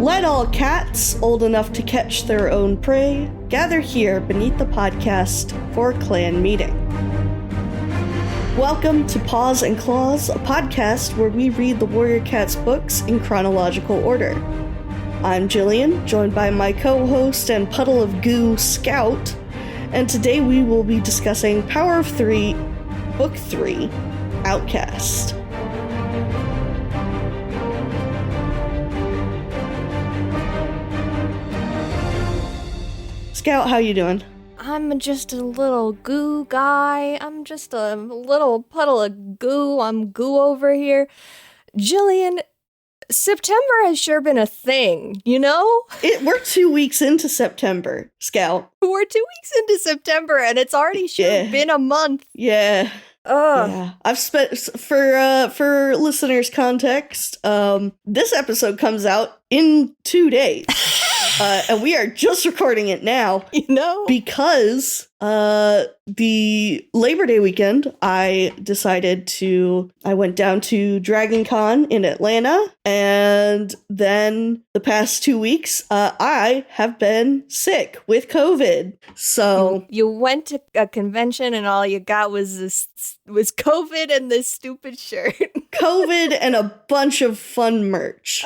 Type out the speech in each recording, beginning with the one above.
Let all cats old enough to catch their own prey gather here beneath the podcast for a clan meeting. Welcome to Paws and Clause, a podcast where we read the Warrior Cats books in chronological order. I'm Jillian, joined by my co-host and puddle of goo, Scout, and today we will be discussing Power of Three, Book 3, Outcast. Scout, how you doing? I'm just a little goo guy. I'm just a little puddle of goo. I'm goo over here. Jillian, September has sure been a thing, you know? We're 2 weeks into September, Scout. We're 2 weeks into September and it's already been a month. Yeah. Yeah. I've spent, for listeners' context, this episode comes out in 2 days. And we are just recording it now, because the Labor Day weekend, I went down to Dragon Con in Atlanta, and then the past 2 weeks, I have been sick with COVID. So you went to a convention and all you got was COVID and this stupid shirt. COVID and a bunch of fun merch.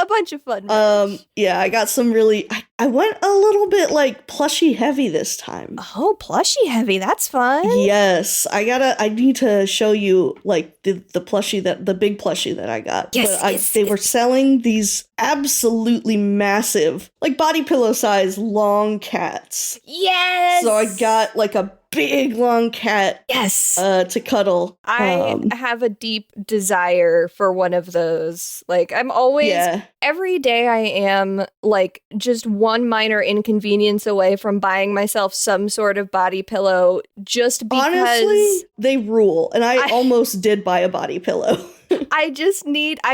Yeah, I got some really. I went a little bit like plushy heavy this time. Oh, plushy heavy. That's fun. Yes. I need to show you like the plushie the big plushie that I got. Yes, they were selling these absolutely massive, like body pillow size long cats. Yes. So I got like a big long cat. Yes. To cuddle. I have a deep desire for one of those. Like I'm always every day I am like just one minor inconvenience away from buying myself some sort of body pillow just because honestly, they rule. And I almost did buy a body pillow. I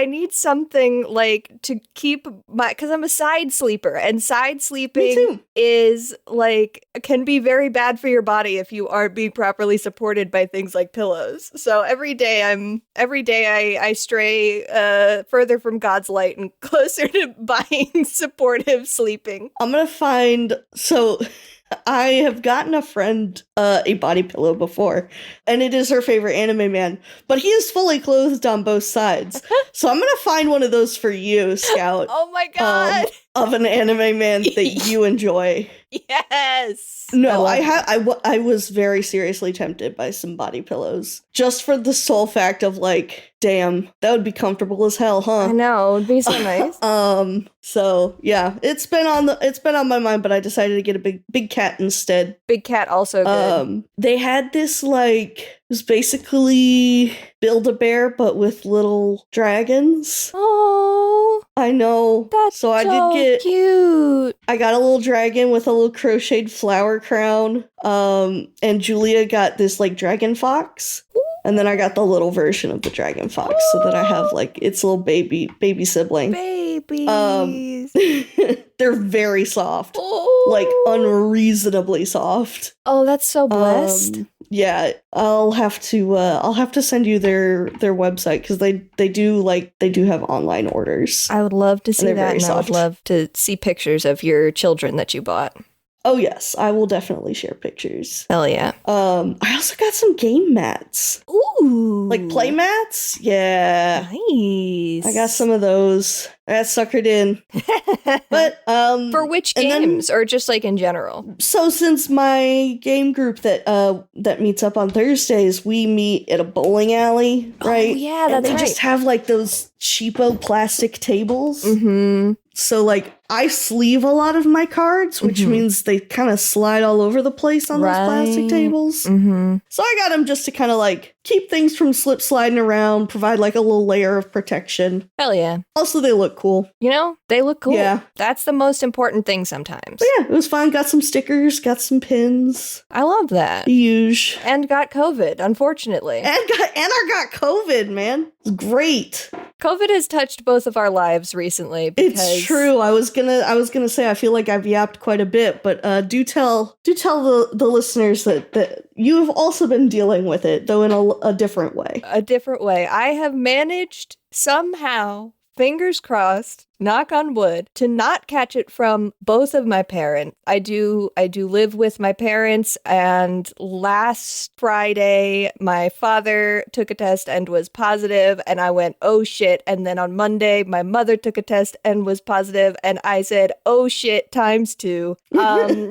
need something like to keep because I'm a side sleeper and side sleeping is like can be very bad for your body if you aren't being properly supported by things like pillows. So every day I stray further from God's light and closer to buying supportive sleeping. I'm gonna find I have gotten a friend a body pillow before, and it is her favorite anime man, but he is fully clothed on both sides. So I'm going to find one of those for you, Scout. Oh my God. Of an anime man that you enjoy. Yes. No, I was very seriously tempted by some body pillows just for the sole fact of like, damn, that would be comfortable as hell, huh? I know, it'd be so nice. So yeah, it's been on my mind, but I decided to get a big cat instead. Big cat also good. They had this like it was basically Build-A-Bear but with little dragons. Oh, I know. That's so I did get cute. I got a little dragon with a little crocheted flower crown. And Julia got this like dragon fox. And then I got the little version of the dragon fox so that I have like its little baby sibling. Babies. They're very soft. Oh. Like unreasonably soft. Oh, that's so blessed. Yeah, I'll have to send you their website because they do have online orders. I would love to see that, and soft. I would love to see pictures of your children that you bought. Oh yes, I will definitely share pictures. Hell yeah. I also got some game mats. Ooh. Like play mats? Yeah. Nice. I got some of those. I got suckered in. But for which games or just like in general? So since my game group that meets up on Thursdays, we meet at a bowling alley, right? Oh yeah, that's and they right. just have like those cheapo plastic tables. Mm-hmm. So like I sleeve a lot of my cards, which means they kind of slide all over the place on those plastic tables. Mm-hmm. So I got them just to kind of like keep things from slip sliding around, provide like a little layer of protection. Hell yeah. Also, they look cool. You know, they look cool. Yeah. That's the most important thing sometimes. But yeah, it was fun. Got some stickers, got some pins. I love that. The huge. And got COVID, unfortunately. And I got COVID, man. It's great. COVID has touched both of our lives recently. It's true. I was gonna say I feel like I've yapped quite a bit, but do tell the listeners that you have also been dealing with it, though in a different way. A different way. I have managed somehow, fingers crossed, knock on wood, to not catch it from both of my parents. I do live with my parents, and last Friday my father took a test and was positive, and I went, oh shit. And then on Monday my mother took a test and was positive, and I said, oh shit, times 2.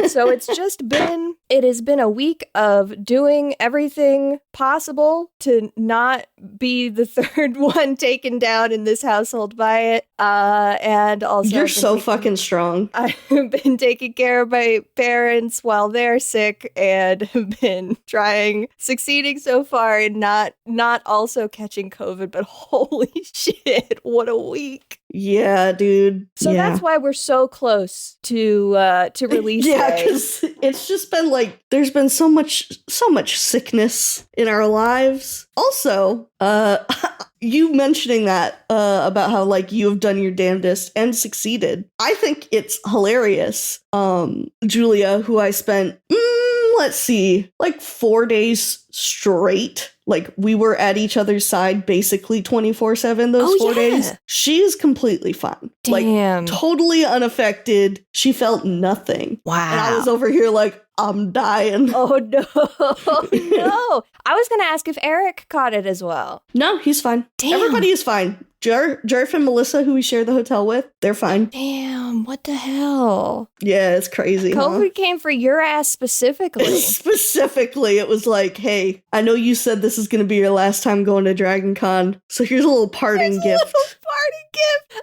So it has been a week of doing everything possible to not be the third one taken down in this household by it. And also, you're so fucking strong. I've been taking care of my parents while they're sick, and have been succeeding so far in not also catching COVID. But holy shit, what a week! Yeah, dude. So that's why we're so close to release day. Yeah, because it's just been like, there's been so much sickness in our lives. Also, you mentioning that about how like you have done your damnedest and succeeded. I think it's hilarious. Julia, who I spent, let's see, like 4 days straight. Like, we were at each other's side basically 24/7 those 4 days. She is completely fine. Damn. Like, totally unaffected. She felt nothing. Wow. And I was over here like, I'm dying. Oh, no. No. I was going to ask if Eric caught it as well. No, he's fine. Damn. Everybody is fine. Jarf and Melissa, who we share the hotel with, they're fine. Damn, what the hell? Yeah, it's crazy. COVID came for your ass specifically. Specifically, it was like, hey, I know you said this is going to be your last time going to Dragon Con, so here's a little parting gift.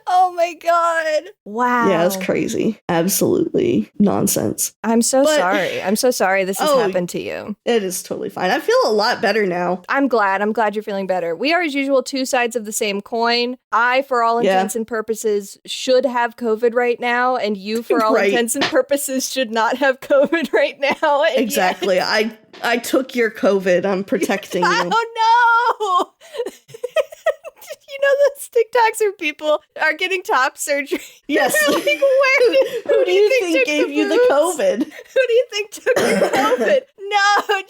Oh my god. Wow. Yeah, it's crazy. Absolutely nonsense. I'm so sorry. I'm so sorry this has happened to you. It is totally fine. I feel a lot better now. I'm glad you're feeling better. We are, as usual, two sides of the same coin. I, for all intents and purposes, should have COVID right now, and you, for all intents and purposes, should not have COVID right now. Exactly. I took your COVID. I'm protecting you. Oh no! You know those TikToks where people are getting top surgery? Yes. Like, who do you think gave you the COVID? Who do you think took your COVID? No,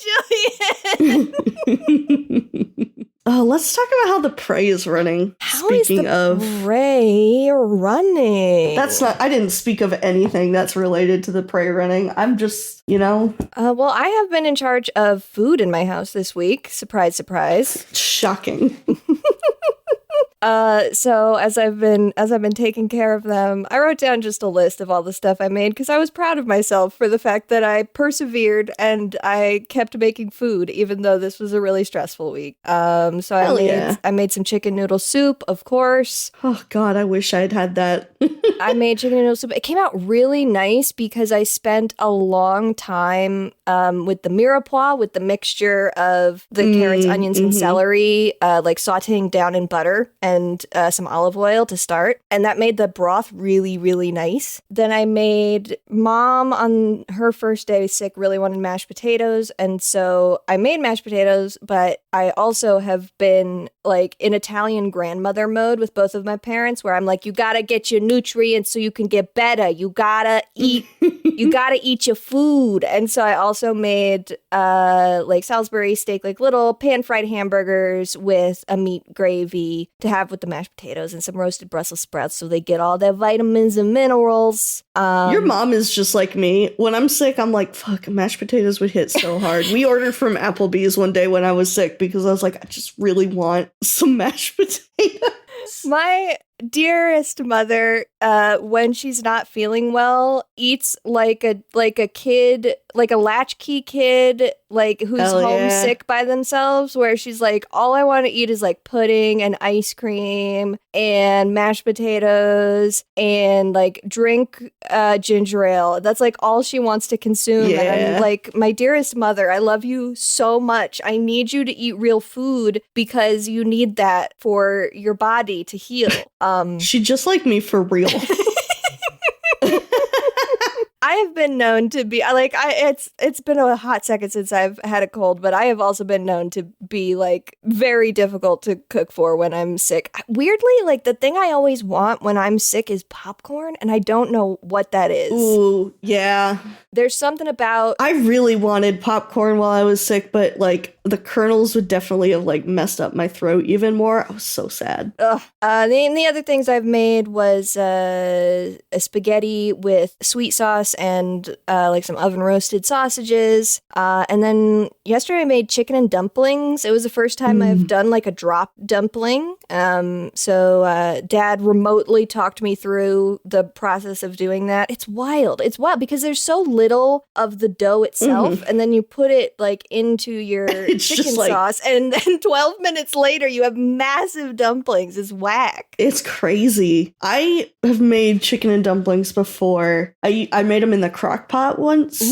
Jillian. Let's talk about how the prey is running. How is the prey running? I didn't speak of anything that's related to the prey running. I'm just, Well, I have been in charge of food in my house this week. Surprise, surprise. Shocking. So as I've been taking care of them, I wrote down just a list of all the stuff I made because I was proud of myself for the fact that I persevered and I kept making food even though this was a really stressful week. So I made some chicken noodle soup, of course. Oh God, I wish I'd had that. I made chicken noodle soup. It came out really nice because I spent a long time with the mirepoix, with the mixture of the carrots, onions, and celery, like sauteing down in butter and some olive oil to start. And that made the broth really, really nice. Then I made Mom on her first day sick really wanted mashed potatoes. And so I made mashed potatoes, but I also have been like in Italian grandmother mode with both of my parents where I'm like, you gotta get your nutrients so you can get better. You gotta eat your food. And so I also made like Salisbury steak, like little pan-fried hamburgers with a meat gravy to have with the mashed potatoes and some roasted Brussels sprouts so they get all their vitamins and minerals. Your mom is just like me. When I'm sick, I'm like, fuck, mashed potatoes would hit so hard. We ordered from Applebee's one day when I was sick because I was like, I just really want some mashed potatoes. My dearest mother, when she's not feeling well, eats like a kid, like a latchkey kid, like who's homesick by themselves, where she's like, all I want to eat is like pudding and ice cream and mashed potatoes and like drink ginger ale. That's like all she wants to consume. Yeah. And I'm like, my dearest mother, I love you so much. I need you to eat real food because you need that for your body to heal. She just like me for real. I have been known to be like it's been a hot second since I've had a cold, but I have also been known to be like very difficult to cook for when I'm sick. Weirdly, like the thing I always want when I'm sick is popcorn, and I don't know what that is. Ooh, yeah. There's something about I really wanted popcorn while I was sick, but like the kernels would definitely have like messed up my throat even more. I was so sad. Ugh. The other things I've made was a spaghetti with sweet sauce and like some oven roasted sausages. And then yesterday I made chicken and dumplings. It was the first time I've done like a drop dumpling. So Dad remotely talked me through the process of doing that. It's wild. It's wild because there's so little of the dough itself, and then you put it like into your chicken sauce, and then 12 minutes later you have massive dumplings. It's whack. It's crazy. I have made chicken and dumplings before. I made them in the crock pot once,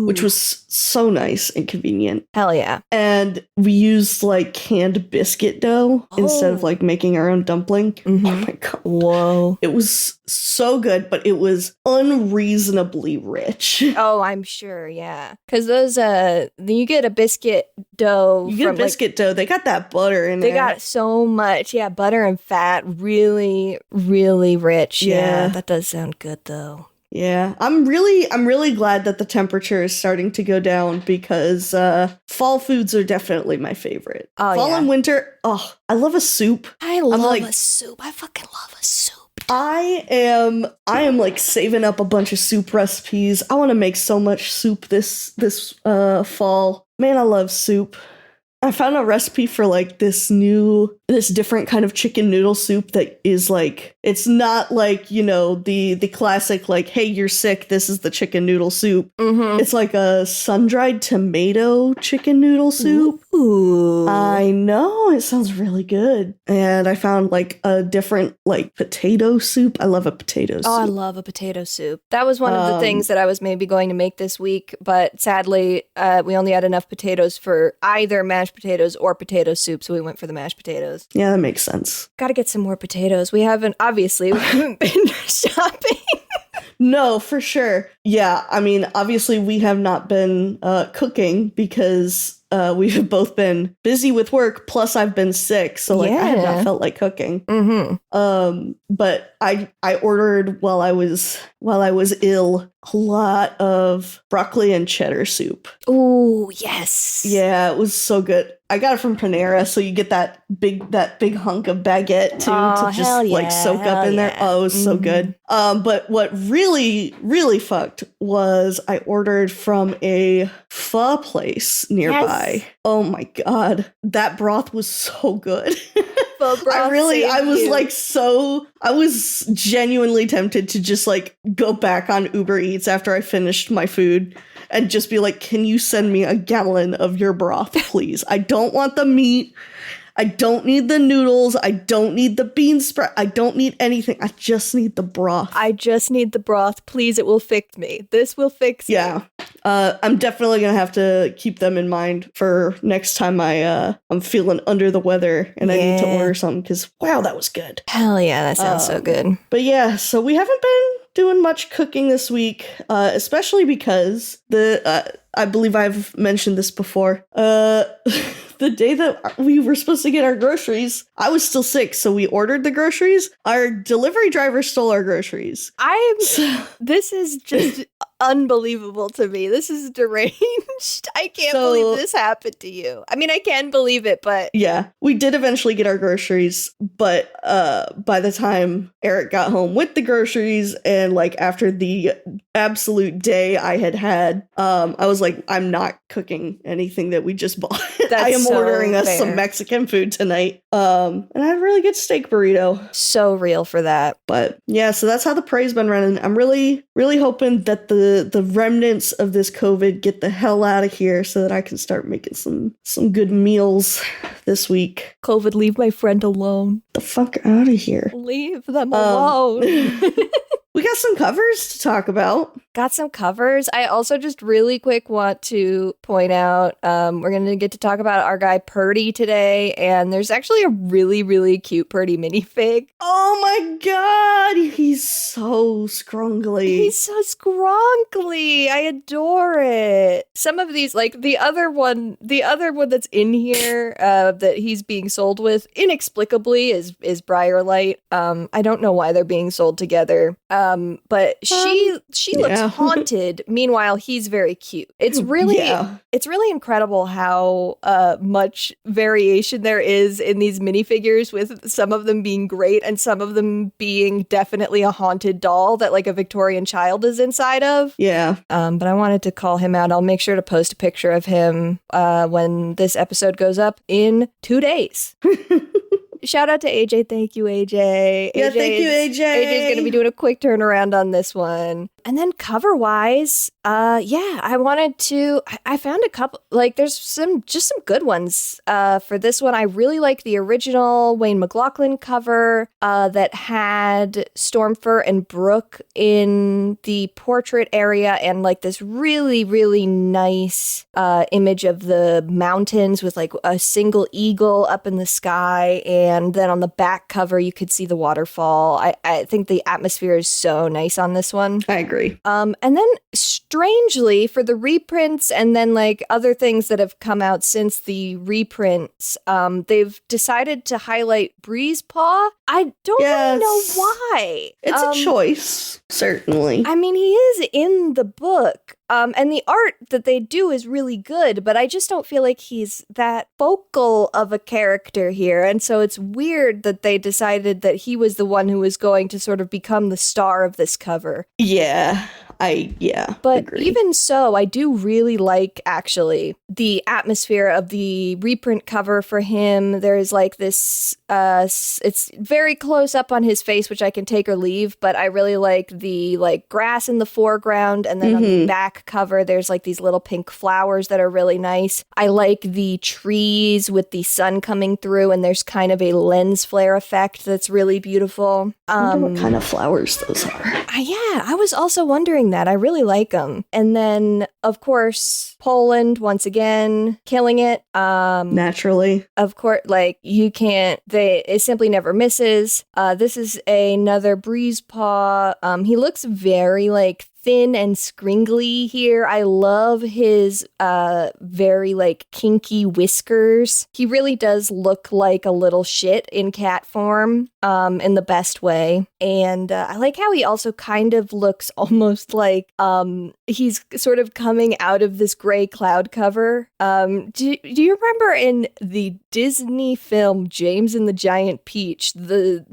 which was so nice and convenient. Hell yeah. And we used like canned biscuit dough instead of like making our own dumpling. Oh my god. Whoa. It was so good, but it was unreasonably rich. Oh, I'm sure, yeah. Because those, you get a biscuit dough. You get a biscuit dough. They got that butter in there. They got so much, yeah, butter and fat. Really, really rich. Yeah, that does sound good, though. Yeah, I'm really glad that the temperature is starting to go down because fall foods are definitely my favorite. Fall and winter, I love a soup. I love a soup. I fucking love a soup. I am like saving up a bunch of soup recipes. I want to make so much soup this fall. Man, I love soup. I found a recipe for like this different kind of chicken noodle soup that is like, it's not like, you know, the classic like, hey, you're sick, this is the chicken noodle soup. It's like a sun-dried tomato chicken noodle soup. Ooh. I know, it sounds really good. And I found like a different like potato soup. I love a potato soup. Oh, I love a potato soup. That was one of the things that I was maybe going to make this week, but sadly, we only had enough potatoes for either mashed potatoes or potato soup, so we went for the mashed potatoes. Yeah, that makes sense. Gotta get some more potatoes. We haven't been shopping. No, for sure. Yeah, I mean, obviously we have not been cooking because we have both been busy with work, plus I've been sick, so like I have not felt like cooking. But I ordered while I was ill a lot of broccoli and cheddar soup. Ooh, yes. Yeah, it was so good. I got it from Panera, so you get that big hunk of baguette too to just like soak up in there. Oh, it was so good. But what really, really fucked was I ordered from a pho place nearby. Yes. Oh my god, that broth was so good. I was genuinely tempted to just like go back on Uber Eats after I finished my food and just be like, can you send me a gallon of your broth, please? I don't want the meat. I don't need the noodles. I don't need the bean spread. I don't need anything. I just need the broth. I just need the broth. Please, it will fix me. This will fix me. Yeah. I'm definitely going to have to keep them in mind for next time I'm feeling under the weather and I need to order something because, wow, that was good. Hell yeah, that sounds so good. But yeah, so we haven't been doing much cooking this week, especially because I believe I've mentioned this before. The day that we were supposed to get our groceries, I was still sick, so we ordered the groceries. Our delivery driver stole our groceries. This is just unbelievable to me. This is deranged. I can't believe this happened to you. I mean, I can believe it, but... Yeah, we did eventually get our groceries, but by the time Eric got home with the groceries and like after the absolute day I had, I was like, I'm not cooking anything that we just bought. I am ordering us some Mexican food tonight. And I had a really good steak burrito. So real for that. But yeah, so that's how the parade's been running. I'm really, really hoping that the remnants of this COVID get the hell out of here so that I can start making some good meals this week. COVID, leave my friend alone. The fuck out of here. Leave them alone. we got some covers to talk about. Got some covers. I also just really quick want to point out, we're going to get to talk about our guy Purdy today, and there's actually a really, really cute Purdy minifig. Oh my god, he's so scrunkly. He's so scrunkly. I adore it. Some of these, like the other one that's in here that he's being sold with inexplicably is Briarlight. I don't know why they're being sold together. But she looks haunted. Meanwhile, he's very cute. It's really incredible how much variation there is in these minifigures, with some of them being great and some of them being definitely a haunted doll that like a Victorian child is inside of. Yeah. But I wanted to call him out. I'll make sure to post a picture of him when this episode goes up in 2 days. Shout out to AJ. Thank you, AJ. Yeah, thank you, AJ. AJ's going to be doing a quick turnaround on this one. And then cover-wise, I found a couple, like there's some good ones for this one. I really like the original Wayne McLaughlin cover that had Stormfur and Brooke in the portrait area and like this really, really nice image of the mountains with like a single eagle up in the sky. And then on the back cover, you could see the waterfall. I think the atmosphere is so nice on this one. I agree. And then strangely for the reprints and then like other things that have come out since the reprints, they've decided to highlight Breezepaw. I don't really know why. It's a choice, certainly. I mean, he is in the book. And the art that they do is really good, but I just don't feel like he's that focal of a character here. And so it's weird that they decided that he was the one who was going to sort of become the star of this cover. Yeah. But agree. Even so, I do really like, actually, the atmosphere of the reprint cover for him. There's like this, it's very close up on his face, which I can take or leave, but I really like the like grass in the foreground, and then on the back cover, there's like these little pink flowers that are really nice. I like the trees with the sun coming through, and there's kind of a lens flare effect that's really beautiful. I wonder what kind of flowers those are. Yeah, I was also wondering that. I really like them. And then, of course, Poland, once again, killing it. Naturally. Of course, like, you can't, it simply never misses. This is another Breezepaw. He looks very, like, thin and scringly here. I love his very like kinky whiskers. He really does look like a little shit in cat form, in the best way. And I like how he also kind of looks almost like he's sort of coming out of this gray cloud cover. Do you remember in the Disney film James and the Giant Peach, the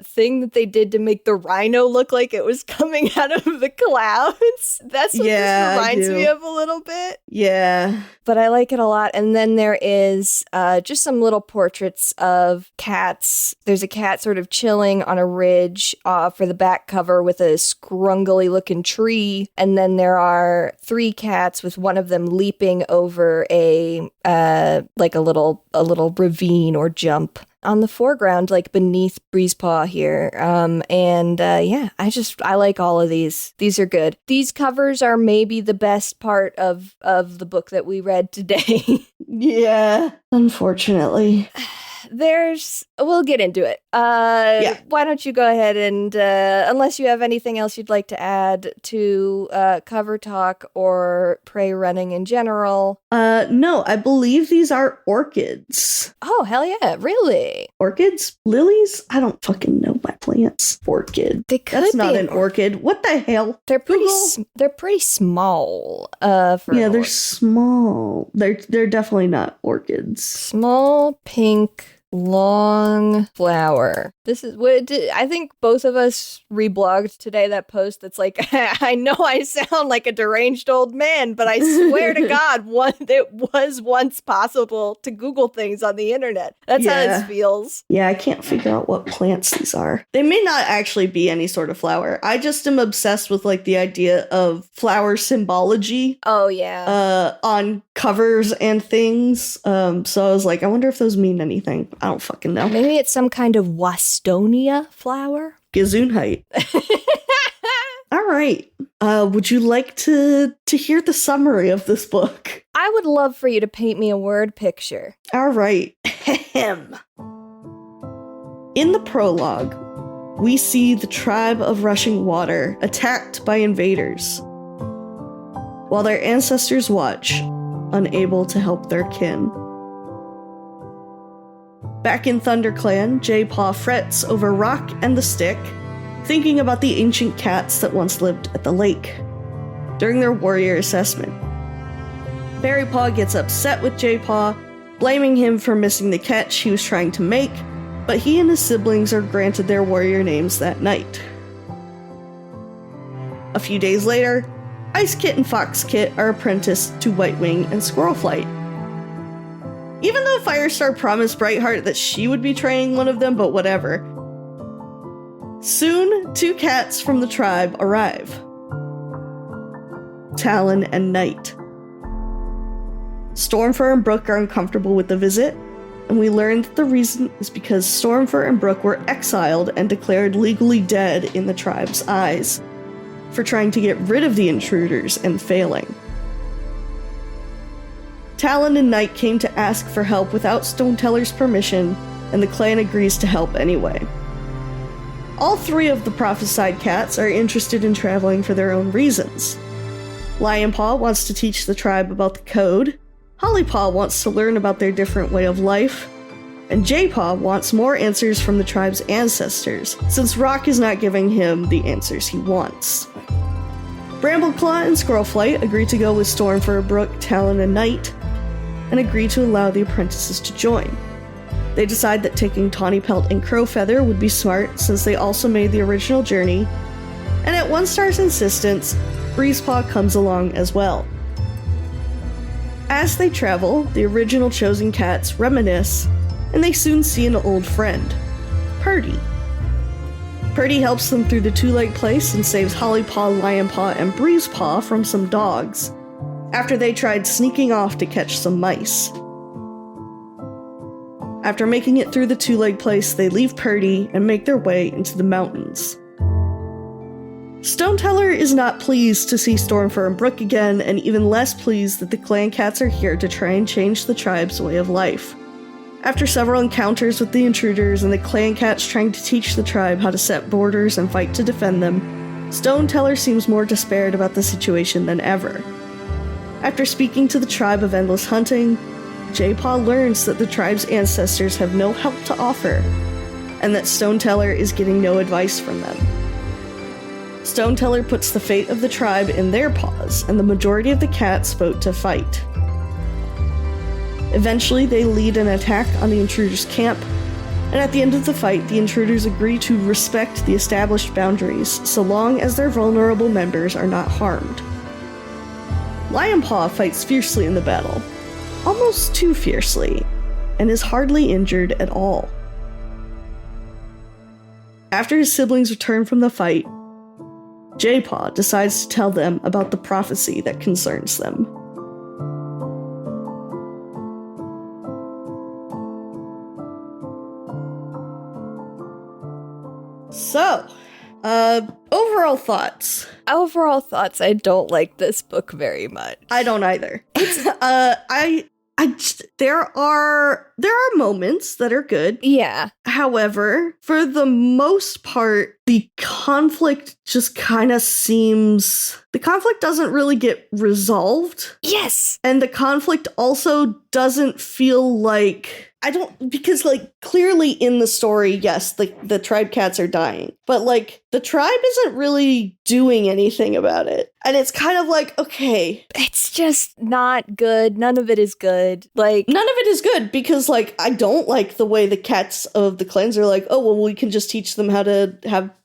thing that they did to make the rhino look like it was coming out of the clouds? That's what this reminds me of a little bit. Yeah. But I like it a lot. And then there is just some little portraits of cats. There's a cat sort of chilling on a ridge for the back cover with a scrungly looking tree. And then there are 3 cats with one of them leaping over a little ravine or jump on the foreground, like beneath Breezepaw here. I like all of these. These are good. These covers are maybe the best part of the book that we read today. Yeah, unfortunately. We'll get into it. Why don't you go ahead and, unless you have anything else you'd like to add to cover talk or prey running in general. No, I believe these are orchids. Oh, hell yeah, really? Orchids? Lilies? I don't fucking know my plants. Orchid. That's not an orchid. What the hell? They're pretty small. They're small. They're definitely not orchids. Small pink long flower. This is what I think both of us reblogged today, that post that's like, I know I sound like a deranged old man, but I swear to God, it was once possible to Google things on the internet. That's how this feels. Yeah, I can't figure out what plants these are. They may not actually be any sort of flower. I just am obsessed with like the idea of flower symbology. Oh yeah. On covers and things. So I was like, I wonder if those mean anything. I don't fucking know. Maybe it's some kind of Wastonia flower? Gesundheit. All right. Would you like to hear the summary of this book? I would love for you to paint me a word picture. All right. In the prologue, we see the tribe of Rushing Water attacked by invaders, while their ancestors watch, unable to help their kin. Back in ThunderClan, J-Paw frets over Rock and the Stick, thinking about the ancient cats that once lived at the lake. During their warrior assessment, Berrypaw gets upset with J-Paw, blaming him for missing the catch he was trying to make, but he and his siblings are granted their warrior names that night. A few days later, Ice Kit and Fox Kit are apprenticed to Whitewing and Squirrelflight. Even though Firestar promised Brightheart that she would be training one of them, but whatever. Soon, 2 cats from the tribe arrive. Talon and Night. Stormfur and Brook are uncomfortable with the visit, and we learn that the reason is because Stormfur and Brook were exiled and declared legally dead in the tribe's eyes for trying to get rid of the intruders and failing. Talon and Night came to ask for help without Stoneteller's permission, and the clan agrees to help anyway. All 3 of the prophesied cats are interested in traveling for their own reasons. Lionpaw wants to teach the tribe about the code, Hollypaw wants to learn about their different way of life, and J-Paw wants more answers from the tribe's ancestors, since Rock is not giving him the answers he wants. Brambleclaw and Squirrelflight agree to go with Stormfur, Brook, Talon, and Night, and agree to allow the apprentices to join. They decide that taking Tawnypelt and Crowfeather would be smart since they also made the original journey, and at One Star's insistence, Breezepaw comes along as well. As they travel, the original chosen cats reminisce, and they soon see an old friend, Purdy. Purdy helps them through the two-leg place and saves Hollypaw, Lionpaw, and Breezepaw from some dogs, after they tried sneaking off to catch some mice. After making it through the two-leg place, they leave Purdy and make their way into the mountains. Stoneteller is not pleased to see Stormfur and Brook again, and even less pleased that the clan cats are here to try and change the tribe's way of life. After several encounters with the intruders and the clan cats trying to teach the tribe how to set borders and fight to defend them, Stoneteller seems more despaired about the situation than ever. After speaking to the tribe of Endless Hunting, J-Paw learns that the tribe's ancestors have no help to offer, and that Stoneteller is getting no advice from them. Stoneteller puts the fate of the tribe in their paws, and the majority of the cats vote to fight. Eventually, they lead an attack on the intruders' camp, and at the end of the fight, the intruders agree to respect the established boundaries, so long as their vulnerable members are not harmed. Lionpaw fights fiercely in the battle, almost too fiercely, and is hardly injured at all. After his siblings return from the fight, J-Paw decides to tell them about the prophecy that concerns them. So, overall thoughts. Overall thoughts, I don't like this book very much. I don't either. There are moments that are good. Yeah. However, for the most part, the conflict just kind of seems... The conflict doesn't really get resolved. Yes! And the conflict also doesn't feel like... because, like, clearly in the story, yes, the tribe cats are dying. But, like, the tribe isn't really doing anything about it. And it's kind of like, okay. It's just not good. None of it is good. Like, none of it is good because, like, I don't like the way the cats of the clans are like, oh, well, we can just teach them how to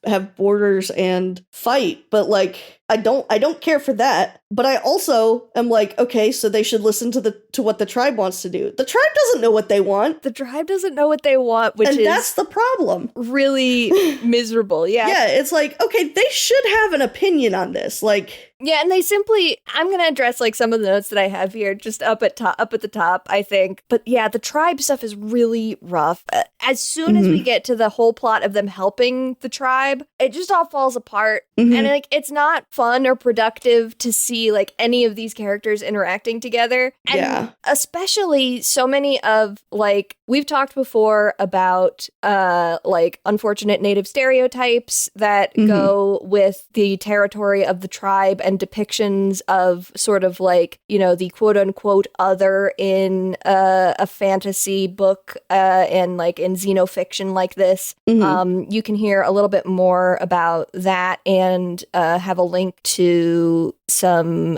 have borders and fight. But, like... I don't care for that, but I also am like, okay, so they should listen to what the tribe wants to do. The tribe doesn't know what they want. The tribe doesn't know what they want, which and that's the problem. Really miserable, yeah. Yeah, it's like, okay, they should have an opinion on this. Like, Yeah, and they simply, I'm going to address like some of the notes that I have here just up at the top, I think. But yeah, the tribe stuff is really rough. As soon as we get to the whole plot of them helping the tribe, it just all falls apart. And like, it's not fun or productive to see like any of these characters interacting together. And especially so many of like, we've talked before about like unfortunate native stereotypes that go with the territory of the tribe and depictions of sort of like, you know, the quote unquote other in a fantasy book and like in xenofiction like this. You can hear a little bit more about that and have a link to some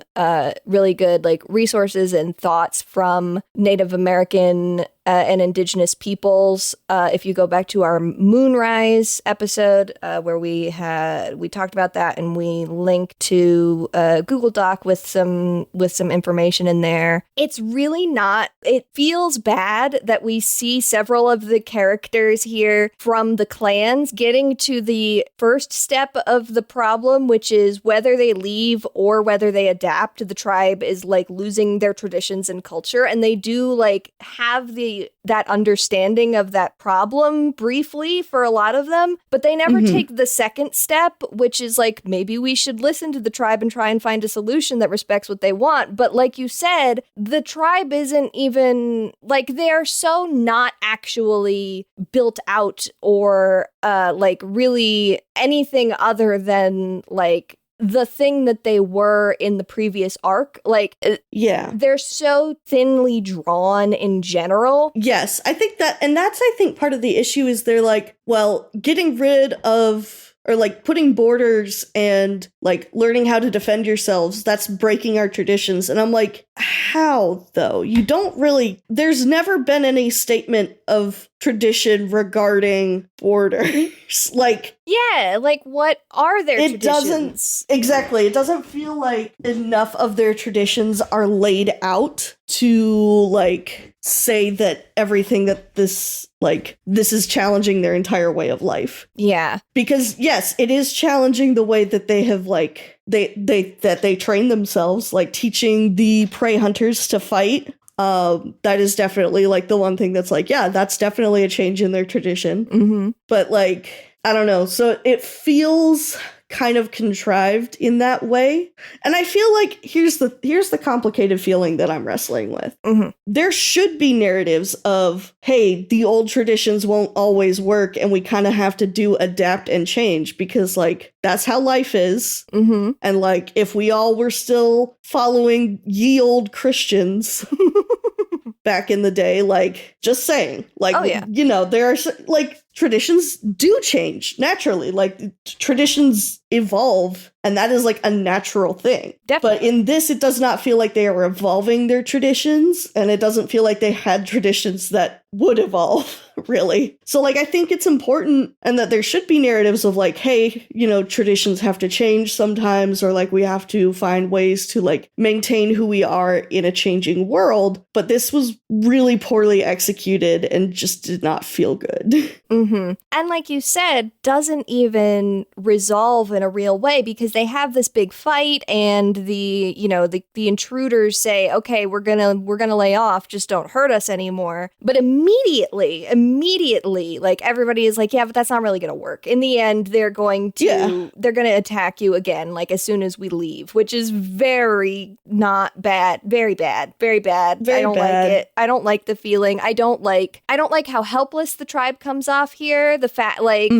really good like resources and thoughts from Native American and indigenous peoples. If you go back to our Moonrise episode where we talked about that, and we link to a Google Doc with some information in there. It's really not, it feels bad that we see several of the characters here from the clans getting to the first step of the problem, which is whether they leave or whether they adapt. The tribe is like losing their traditions and culture, and they do like have that understanding of that problem briefly for a lot of them, but they never take the second step, which is like, maybe we should listen to the tribe and try and find a solution that respects what they want. But like you said, the tribe isn't even like, they're so not actually built out or like really anything other than like the thing that they were in the previous arc. Like, they're so thinly drawn in general. Yes, I think that, and that's, I think, part of the issue is they're like, well, getting rid of, or like putting borders and like learning how to defend yourselves, that's breaking our traditions. And I'm like, how though? You don't really, there's never been any statement of tradition regarding borders. Like, yeah, like what are their traditions? It doesn't feel like enough of their traditions are laid out to like say that everything that this is challenging their entire way of life. Yeah. Because yes, it is challenging the way that they have like they train themselves, like teaching the prey hunters to fight. That is definitely like the one thing that's like, yeah, that's definitely a change in their tradition. But like, I don't know. So it feels kind of contrived in that way. And I feel like here's the complicated feeling that I'm wrestling with. There should be narratives of, hey, the old traditions won't always work and we kind of have to adapt and change because like that's how life is. And like if we all were still following ye old Christians back in the day, like just saying, like, you know, there are like traditions do change naturally, like traditions evolve, and that is like a natural thing. Definitely. But in this, it does not feel like they are evolving their traditions, and it doesn't feel like they had traditions that would evolve, really. So like, I think it's important, and that there should be narratives of like, hey, you know, traditions have to change sometimes, or like we have to find ways to like maintain who we are in a changing world. But this was really poorly executed and just did not feel good. And like you said, doesn't even resolve in a real way, because they have this big fight and the intruders say, okay, we're gonna lay off, just don't hurt us anymore. But immediately, like everybody is like, yeah, but that's not really gonna work. In the end, they're gonna attack you again, like as soon as we leave, which is very not bad, very bad, very bad. I don't like it. I don't like the feeling. I don't like how helpless the tribe comes off here. The fact, like,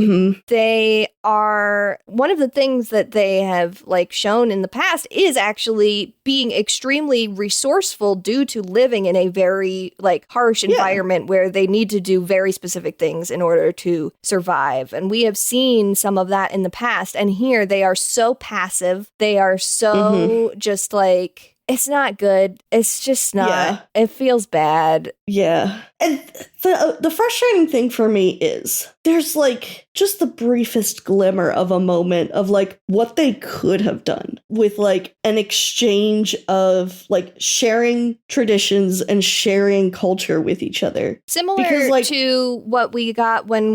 they are, one of the things that they have like shown in the past is actually being extremely resourceful due to living in a very like harsh environment where they need to do very specific things in order to survive. And we have seen some of that in the past, and here they are so passive. They are so just like, it's not good. It's just not. It feels bad. Yeah. And the frustrating thing for me is there's like just the briefest glimmer of a moment of like what they could have done with like an exchange of like sharing traditions and sharing culture with each other. Similar to what we got when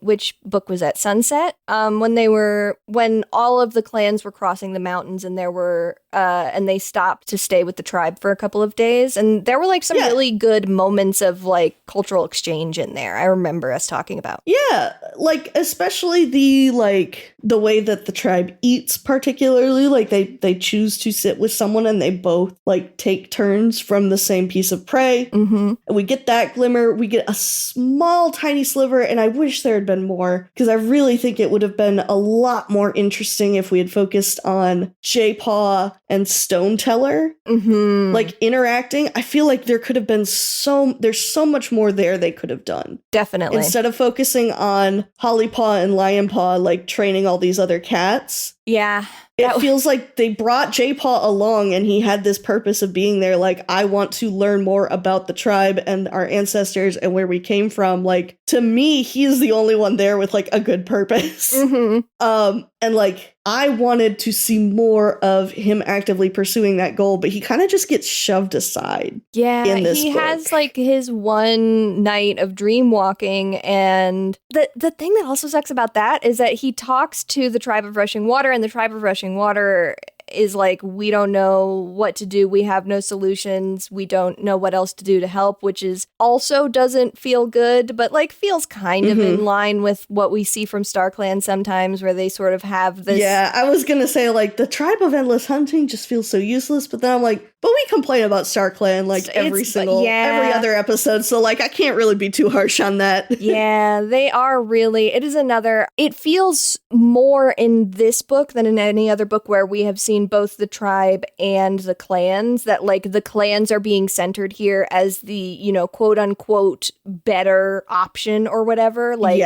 which book was that? Sunset? When all of the clans were crossing the mountains and and they stopped to stay with the tribe for a couple of days. And there were like some really good moments of like cultural exchange in there. I remember us talking about. Yeah, like especially the way that the tribe eats, particularly like they choose to sit with someone and they both like take turns from the same piece of prey. Mm-hmm. And we get that glimmer. We get a small tiny sliver, and I wish there had been more because I really think it would have been a lot more interesting if we had focused on J-Paw and Stoneteller like interacting. I feel like there could have been there's so much more there they could have done. Definitely. Instead of focusing on Hollypaw and Lionpaw like training all these other cats. Yeah. It feels like they brought J-Paw along and he had this purpose of being there. Like, I want to learn more about the tribe and our ancestors and where we came from. Like, to me, he's the only one there with like a good purpose. And like, I wanted to see more of him actively pursuing that goal, but he kind of just gets shoved aside. Yeah, in this book. Has like his one night of dream walking, and the thing that also sucks about that is that he talks to the tribe of Rushing Water, and the tribe of Rushing Water is like, we don't know what to do. We have no solutions. We don't know what else to do to help, which is also doesn't feel good, but like feels kind of in line with what we see from StarClan sometimes, where they sort of have this. Yeah, I was going to say like the tribe of Endless Hunting just feels so useless, but then I'm like, but we complain about StarClan like every other episode, so like I can't really be too harsh on that. Yeah, they are really, it feels more in this book than in any other book where we have seen both the tribe and the clans, that like the clans are being centered here as the, you know, quote unquote better option or whatever, like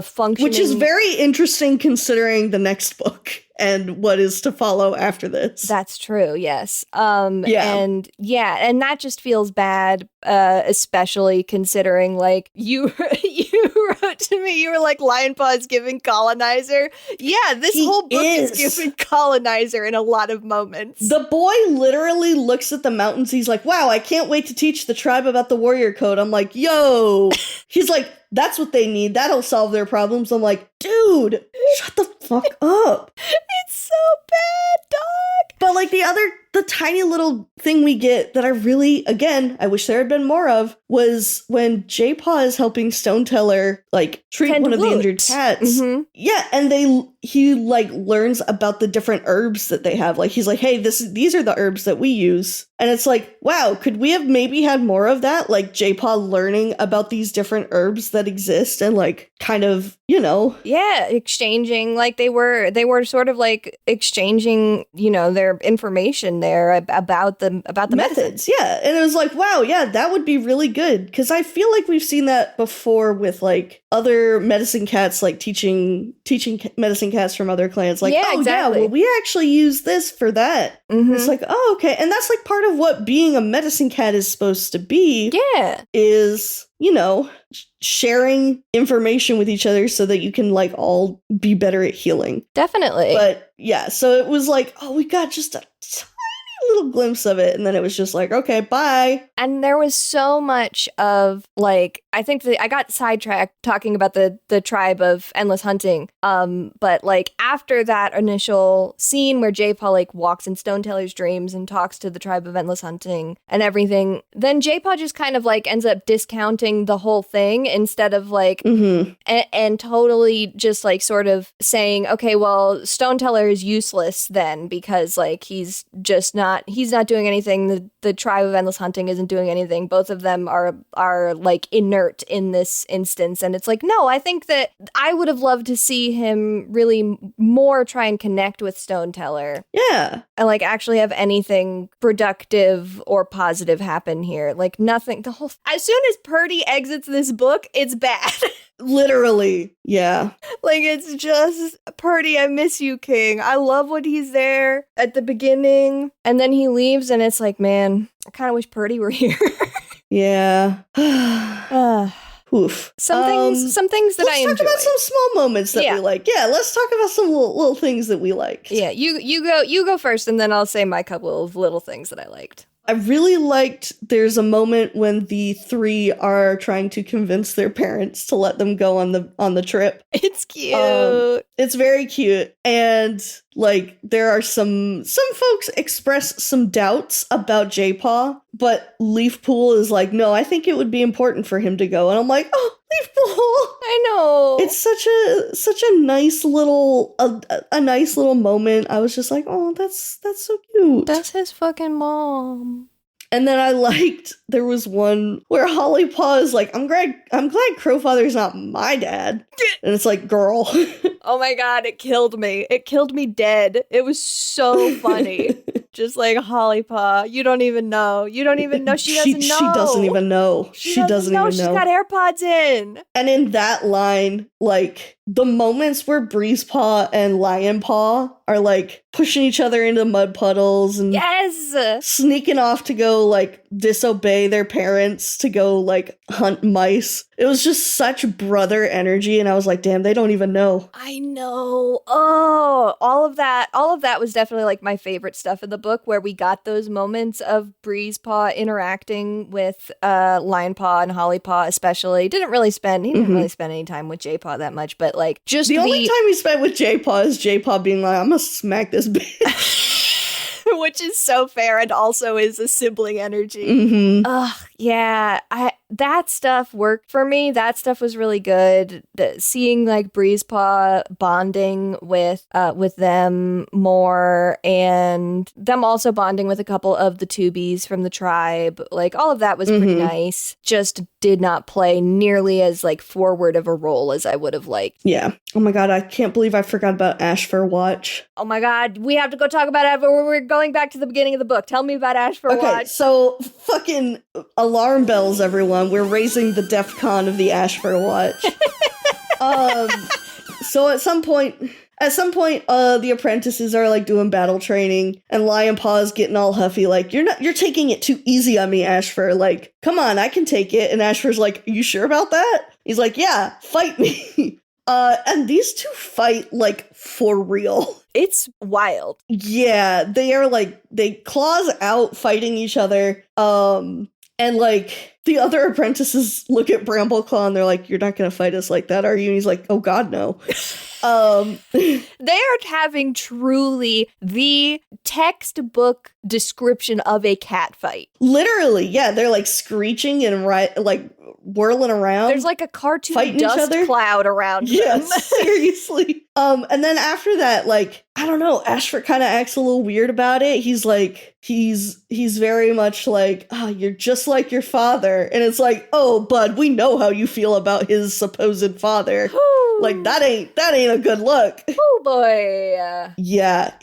functioning. Which is very interesting considering the next book and what is to follow after this. That's true, yes. And that just feels bad, especially considering, like, you wrote to me, you were like, Lionpaw is giving colonizer. Yeah, this whole book is giving colonizer in a lot of moments. The boy literally looks at the mountains, he's like, wow, I can't wait to teach the tribe about the warrior code. I'm like, yo. He's like, that's what they need. That'll solve their problems. I'm like, dude, shut the fuck up. It's so bad, dog. But like the tiny little thing we get that I really, again, I wish there had been more of, was when J-Paw is helping Stoneteller like treat one of the injured cats. Yeah, and he like learns about the different herbs that they have. Like he's like, hey, these are the herbs that we use. And it's like, wow, could we have maybe had more of that? Like J-Paw learning about these different herbs that exist and like kind of, you know. Yeah, exchanging, like they were sort of like exchanging, you know, their information there about the methods. Yeah, and it was like, wow, yeah, that would be really good, because I feel like we've seen that before with like other medicine cats, like teaching medicine cats from other clans, like, well, we actually use this for that. It's like, oh, okay. And that's like part of what being a medicine cat is supposed to be. Yeah, is, you know, sharing information with each other so that you can like all be better at healing. Definitely. But yeah, so it was like, oh, we got just a tiny little glimpse of it, and then it was just like, okay, bye. And there was so much of like, I think I got sidetracked talking about the tribe of Endless Hunting, but like after that initial scene where J-Paw like walks in Stoneteller's dreams and talks to the tribe of Endless Hunting and everything, then J-Paw just kind of like ends up discounting the whole thing instead of like and totally just like sort of saying, okay, well, Stoneteller is useless then because like he's not doing anything. The tribe of Endless Hunting isn't doing anything. Both of them are like inert in this instance. And it's like, no, I think that I would have loved to see him really more try and connect with Stoneteller. Yeah. And like actually have anything productive or positive happen here. Like nothing. As soon as Purdy exits this book, it's bad. Literally. Yeah. Like it's just, Purdy, I miss you, King. I love when he's there at the beginning and then he leaves and it's like, man, I kind of wish Purdy were here. Yeah. Oof. Some things that I enjoy. Let's talk about some small moments that we like. Yeah, let's talk about some little things that we liked. Yeah, you go first, and then I'll say my couple of little things that I liked. I really liked there's a moment when the three are trying to convince their parents to let them go on the trip. It's cute. It's very cute. And like there are some folks express some doubts about J-Paw, but Leafpool is like, no, I think it would be important for him to go. And I'm like, oh, Leafpool. I know. It's such a nice little a nice little moment. I was just like, oh, that's so cute. That's his fucking mom. And then I liked there was one where Holly Paw is like, I'm glad Crowfather's not my dad. And it's like, girl. Oh my god, it killed me. It killed me dead. It was so funny. Just like Holly Paw. You don't even know. She doesn't know. She doesn't even know. She doesn't even know. She's got AirPods in. And in that line, like the moments where Breeze Paw and Lion Paw are like pushing each other into mud puddles and sneaking off to go like disobey their parents to go like hunt mice. It was just such brother energy, and I was like, damn, they don't even know. I know. Oh, all of that was definitely like my favorite stuff in the book, where we got those moments of Breeze Paw interacting with Lion Paw and Holly Paw especially. He didn't really spend any time with J Paw that much, but like just the only time he spent with J Paw is J Paw being like, I'm gonna smack this bitch. Which is so fair and also is a sibling energy. Yeah. That stuff worked for me. That stuff was really good. Seeing like Breeze Paw bonding with them more, and them also bonding with a couple of the tubies from the tribe. Like all of that was pretty nice. Just did not play nearly as like forward of a role as I would have liked. Yeah. Oh my god, I can't believe I forgot about Ash for Watch. Oh my god, we have to go talk about it. We're going back to the beginning of the book. Tell me about Ash for Watch. Okay, so fucking alarm bells, everyone. We're raising the DEF CON of the Ash for Watch. So at some point, the apprentices are like doing battle training, and Lion Paw is getting all huffy, like, you're taking it too easy on me, Ashfur. Like, come on, I can take it. And Ashfur's like, you sure about that? He's like, yeah, fight me. And these two fight like for real. It's wild. Yeah, they are like, they claws out fighting each other. And like the other apprentices look at Brambleclaw and they're like, you're not going to fight us like that, are you? And he's like, oh God, no. They are having truly the textbook description of a cat fight. Literally, yeah. They're like screeching and like whirling around. There's like a cartoon dust cloud around them. Yes, seriously. And then after that, like, I don't know, Ashford kind of acts a little weird about it. He's like, he's very much like, you're just like your father. And it's like, oh, bud, we know how you feel about his supposed father. Like, that ain't a good look. Oh boy. Yeah,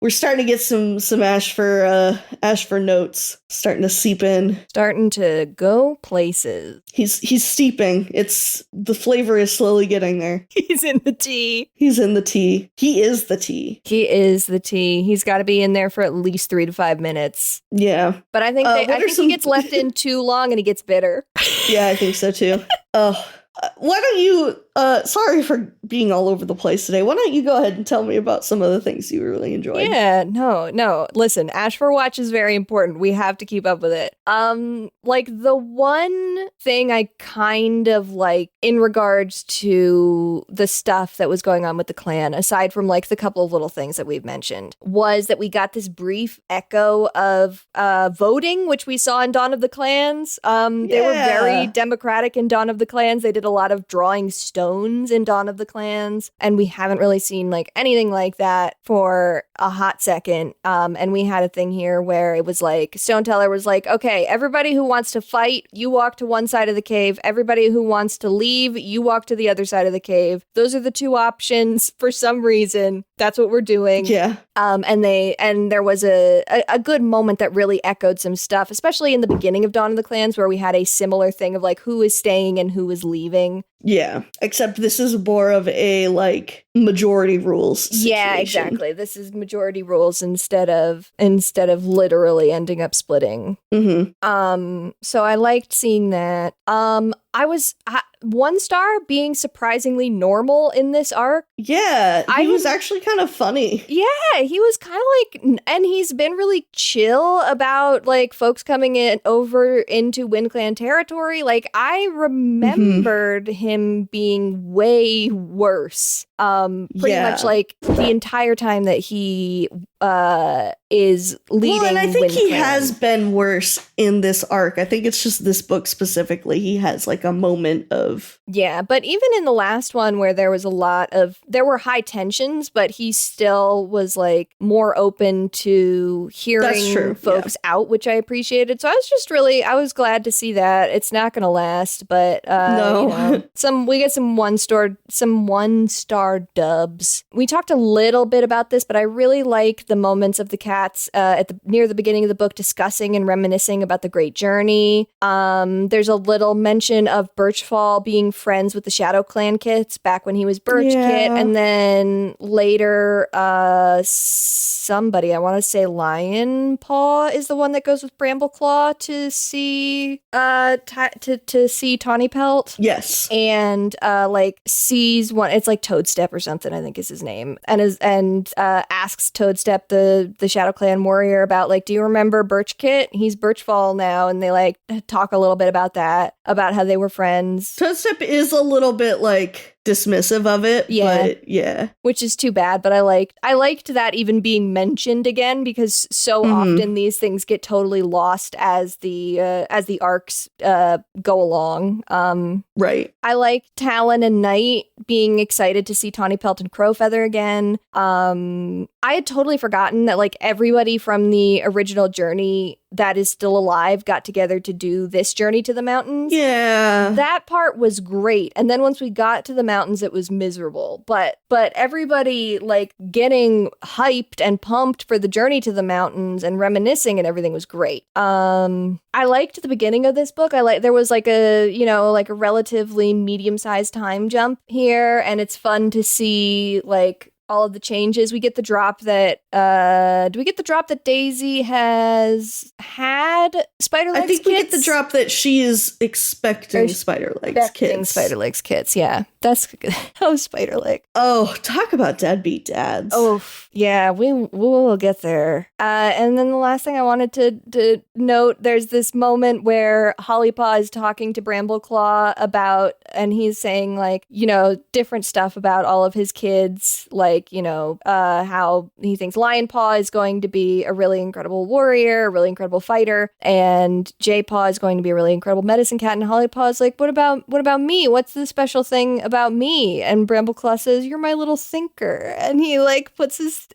we're starting to get some Ashfur notes starting to seep in. Starting to go places. He's steeping. The flavor is slowly getting there. He's in the tea. He's in the tea. He is the tea. He is the tea. He's got to be in there for at least 3 to 5 minutes. Yeah. But I think he gets left in too long and he gets bitter. Yeah, I think so too. Why don't you, sorry for being all over the place today. Why don't you go ahead and tell me about some of the things you really enjoyed? Yeah, no. Listen, Ash for Watch is very important. We have to keep up with it. Like the one thing I kind of like in regards to the stuff that was going on with the clan, aside from like the couple of little things that we've mentioned, was that we got this brief echo of voting, which we saw in Dawn of the Clans. They were very democratic in Dawn of the Clans. They did a lot of drawing stones in Dawn of the Clans, and we haven't really seen like anything like that for a hot second. And we had a thing here where it was like Stoneteller was like, okay, everybody who wants to fight, you walk to one side of the cave. Everybody who wants to leave, you walk to the other side of the cave. Those are the two options. For some reason, that's what we're doing. Yeah. And there was a good moment that really echoed some stuff, especially in the beginning of Dawn of the Clans, where we had a similar thing of like who is staying and who is leaving. Yeah, except this is more of a, like, majority rules situation. Yeah, exactly. This is majority rules instead of literally ending up splitting. So I liked seeing that. I was 1 star being surprisingly normal in this arc. Yeah, he was actually kind of funny. Yeah, he was kind of like, and he's been really chill about like folks coming over into WindClan territory. Like I remembered him being way worse. Pretty much like the entire time that he is leading. Well, and I think he WindClan. has been worse in this arc. I think it's just this book specifically. He has like a moment of... Yeah, but even in the last one where there were high tensions, but he still was like more open to hearing folks out, which I appreciated. So I was glad to see that. It's not going to last, but no. We get some 1-star dubs. We talked a little bit about this, but I really like the moments of the cats near the beginning of the book discussing and reminiscing about the great journey. There's a little mention of Birchfall being friends with the Shadow Clan kits back when he was Birch Kit, and then later somebody, I want to say Lion Paw, is the one that goes with Brambleclaw to see to see Tawny Pelt. Yes, and like sees one. It's like Toadstep or something, I think is his name, and asks Toadstep, the Shadow Clan warrior, about like, do you remember Birch Kit? He's Birchfall now, and they like talk a little bit about that, about how they were friends. Toadstep is a little bit like dismissive of it, but yeah, which is too bad. But I liked that even being mentioned again, because so often these things get totally lost as the arcs go along. Right. I like Talon and Knight being excited to see Tawny Pelt and Crowfeather again. I had totally forgotten that like everybody from the original journey that is still alive got together to do this journey to the mountains. Yeah. That part was great. And then once we got to the mountains, it was miserable. But everybody like getting hyped and pumped for the journey to the mountains and reminiscing and everything was great. I liked the beginning of this book. There was like a relatively medium-sized time jump here, and it's fun to see like all of the changes. We get the drop that do we get the drop that Daisy has had Spider-Legs kits? I think we get the drop that she is expecting Spider-Legs kits. Spider-Legs kits, yeah. That's Spider-Leg. Oh, talk about deadbeat dads. Oh, yeah, we'll get there. And then the last thing I wanted to note, there's this moment where Hollypaw is talking to Brambleclaw about, and he's saying like, different stuff about all of his kids, like, how he thinks Lionpaw is going to be a really incredible warrior, a really incredible fighter, and J-Paw is going to be a really incredible medicine cat, and Hollypaw is like, what about me? What's the special thing about me? And Brambleclaw says, you're my little thinker. And he like puts his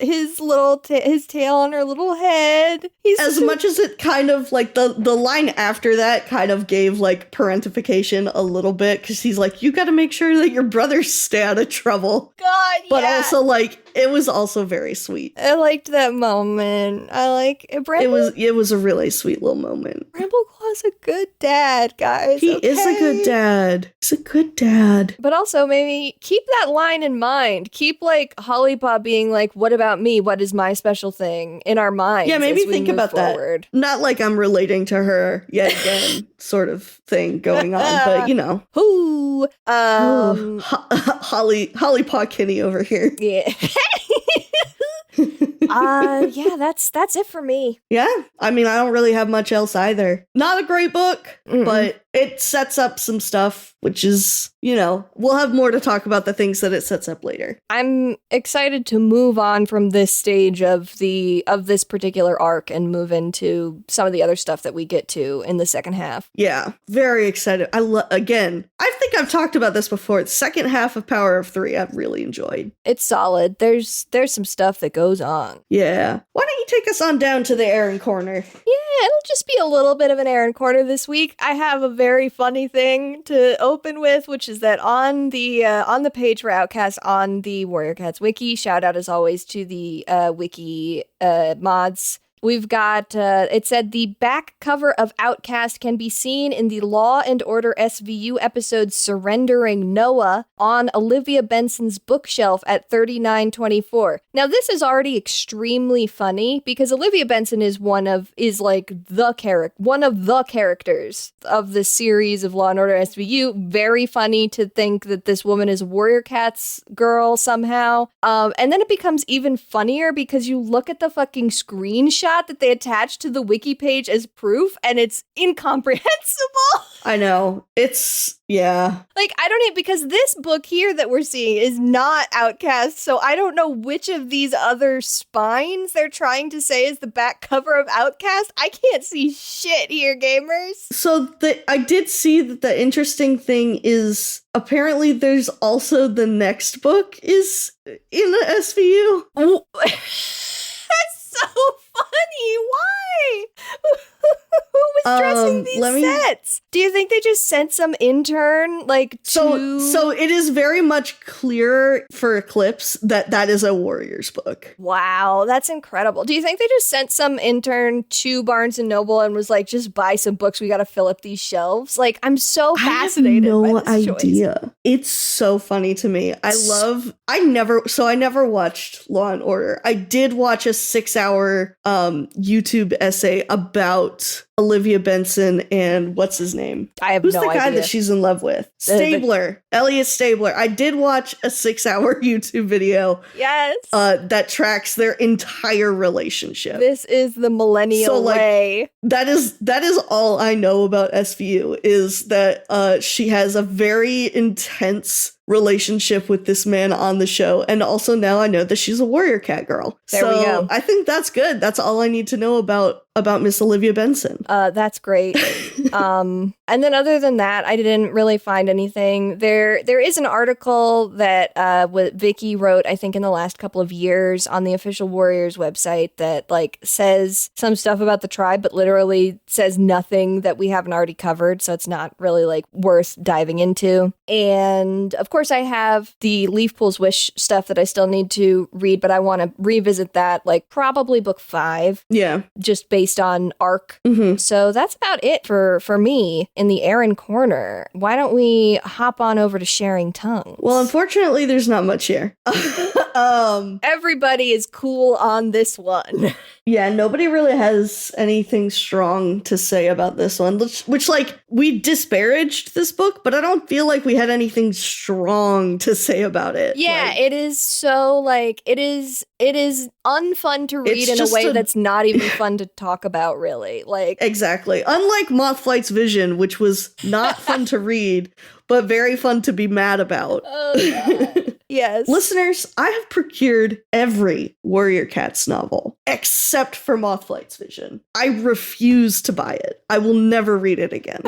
tail on her little head. As much as it kind of like the line after that kind of gave like parentification a little bit, because he's like, you got to make sure that your brothers stay out of trouble. God, but also like it was also very sweet. I liked that moment. It was a really sweet little moment. Brambleclaw's a good dad, guys. He is a good dad. He's a good dad. But also maybe keep that line in mind. Keep like Hollypaw being like, what about me? What is my special thing in our minds? Yeah, maybe think about forward. That. Not like I'm relating to her yet again sort of thing going on, but Who? Hollypaw Kinney over here. Yeah. Yeah, that's it for me. Yeah, I mean, I don't really have much else either. Not a great book, but it sets up some stuff, which is, we'll have more to talk about the things that it sets up later. I'm excited to move on from this stage of this particular arc and move into some of the other stuff that we get to in the second half. Yeah, very excited. Again, I think I've talked about this before. The second half of Power of Three, I've really enjoyed. It's solid. There's some stuff that goes on. Yeah. Why don't you take us on down to the Erin Corner? Yeah, it'll just be a little bit of an Erin Corner this week. I have a very funny thing to open with, which is that on the page for Outcast on the Warrior Cats wiki, shout out as always to the wiki mods. We've got, it said the back cover of Outcast can be seen in the Law and Order SVU episode Surrendering Noah on Olivia Benson's bookshelf at 3924. Now, this is already extremely funny because Olivia Benson is one of the characters of the series of Law and Order SVU. Very funny to think that this woman is Warrior Cat's girl somehow. And then it becomes even funnier because you look at the fucking screenshot that they attached to the wiki page as proof, and it's incomprehensible. I know. It's, yeah. Like, I don't know, because this book here that we're seeing is not Outcast, so I don't know which of these other spines they're trying to say is the back cover of Outcast. I can't see shit here, gamers. So I did see that the interesting thing is apparently there's also the next book is in the SVU. Oh. That's so funny. Why? Who was dressing these sets? Do you think they just sent some intern So it is very much clear for Eclipse that is a Warriors book. Wow, that's incredible. Do you think they just sent some intern to Barnes and Noble and was like, just buy some books, we gotta fill up these shelves? Like, I'm so fascinated by this idea. Choice. It's so funny to me. I never watched Law and Order. I did watch a 6-hour YouTube essay about Olivia Benson and what's his name? I have Who's no the guy idea. that she's in love with? Stabler. Elliot Stabler. I did watch a 6-hour YouTube video. Yes. That tracks their entire relationship. This is the millennial way. That is all I know about SVU is that she has a very intense relationship with this man on the show, and also now I know that she's a Warrior Cat girl. There we go. I think that's good. That's all I need to know about Miss Olivia Benson. That's great. And then other than that, I didn't really find anything. There is an article that Vicky wrote, I think, in the last couple of years on the official Warriors website that says some stuff about the tribe, but literally says nothing that we haven't already covered. So it's not really worth diving into. And of course, I have the Leaf Pool's Wish stuff that I still need to read, but I want to revisit that probably book 5. Yeah. Just based on arc. Mm-hmm. So that's about it for me in the Erin Corner. Why don't we hop on over to Sharing Tongues? Well, unfortunately, there's not much here. Everybody is cool on this one. Yeah, nobody really has anything strong to say about this one, which we disparaged this book, but I don't feel like we had anything strong to say about it. Yeah, it is so it is unfun to read in a way that's not even fun to talk about, really. Exactly. Unlike Mothflight's Vision, which was not fun to read, but very fun to be mad about. Oh, God. Yes. Listeners, I have procured every Warrior Cats novel except for Mothflight's Vision. I refuse to buy it. I will never read it again.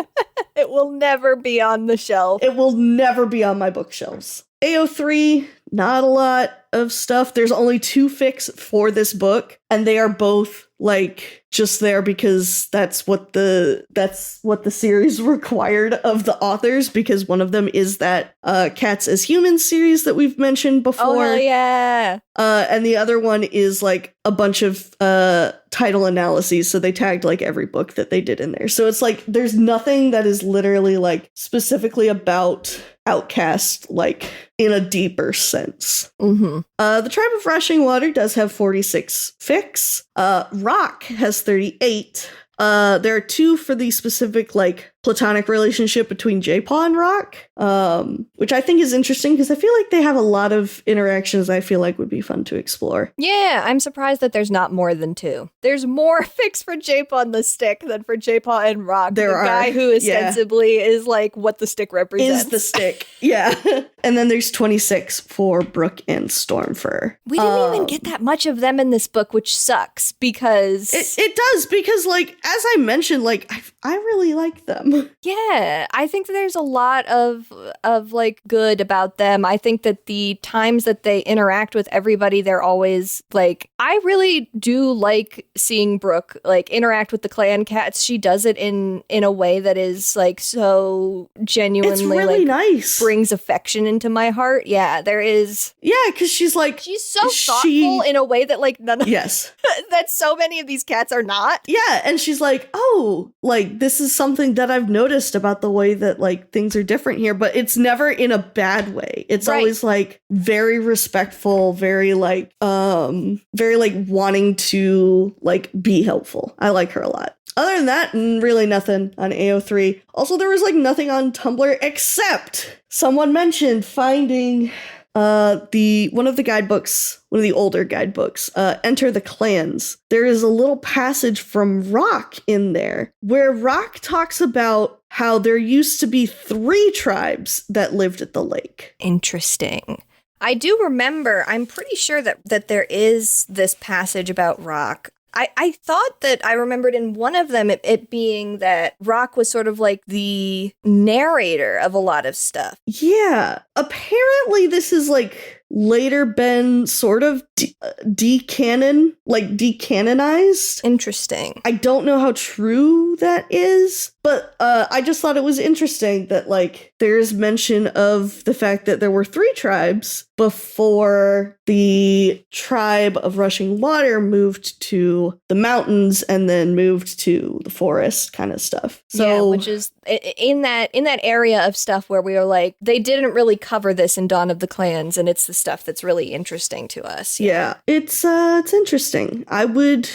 It will never be on the shelf. It will never be on my bookshelves. AO3, not a lot of stuff. There's only 2 fics for this book, and they are both just there because that's what the series required of the authors, because one of them is that Cats as Humans series that we've mentioned before. Oh, hell yeah. And the other one is a bunch of title analyses, so they tagged every book that they did in there. So it's there's nothing that is literally specifically about Outcast in a deeper sense. Mm-hmm. The Tribe of Rushing Water does have 46 fics. Rock has 38. There are 2 for the specific platonic relationship between J-Paw and Rock, which I think is interesting because I feel like they have a lot of interactions I feel like would be fun to explore. Yeah, I'm surprised that there's not more than 2. There's more fics for J-Paw and the Stick than for J-Paw and Rock. There the guy who ostensibly is what the Stick represents. Is the Stick, yeah. And then there's 26 for Brooke and Stormfur. We didn't even get that much of them in this book, which sucks because... It does, because as I mentioned, I really like them. them. Yeah, I think there's a lot of like good about them. I think that the times that they interact with everybody, they're always like, I really do like seeing Brooke like interact with the clan cats. She does it in a way that is like so genuinely, it's really like, nice, brings affection into my heart. Yeah, there is. Yeah, because she's so thoughtful in a way that like none of that so many of these cats are not. Yeah, and she's like, oh, like this is something that I've noticed about the way that like things are different here, but it's never in a bad way. It's always like very respectful, very like wanting to like be helpful. I like her a lot. Other than that, really nothing on AO3. Also, there was like nothing on Tumblr except someone mentioned finding one of the older guidebooks, Enter the Clans. There is a little passage from Rock in there where Rock talks about how there used to be 3 tribes that lived at the lake. Interesting. I do remember, I'm pretty sure that there is this passage about Rock. I thought that I remembered in one of them it being that Rock was sort of like the narrator of a lot of stuff. Yeah. Apparently this is like later been sort of decanonized. Interesting. I don't know how true that is, but I just thought it was interesting that like there's mention of the fact that there were 3 tribes before the tribe of Rushing Water moved to the mountains and then moved to the forest kind of stuff. So yeah, which is in that area of stuff where we were like, they didn't really cover this in Dawn of the Clans, and it's the stuff that's really interesting to us. Yeah, it's interesting. I would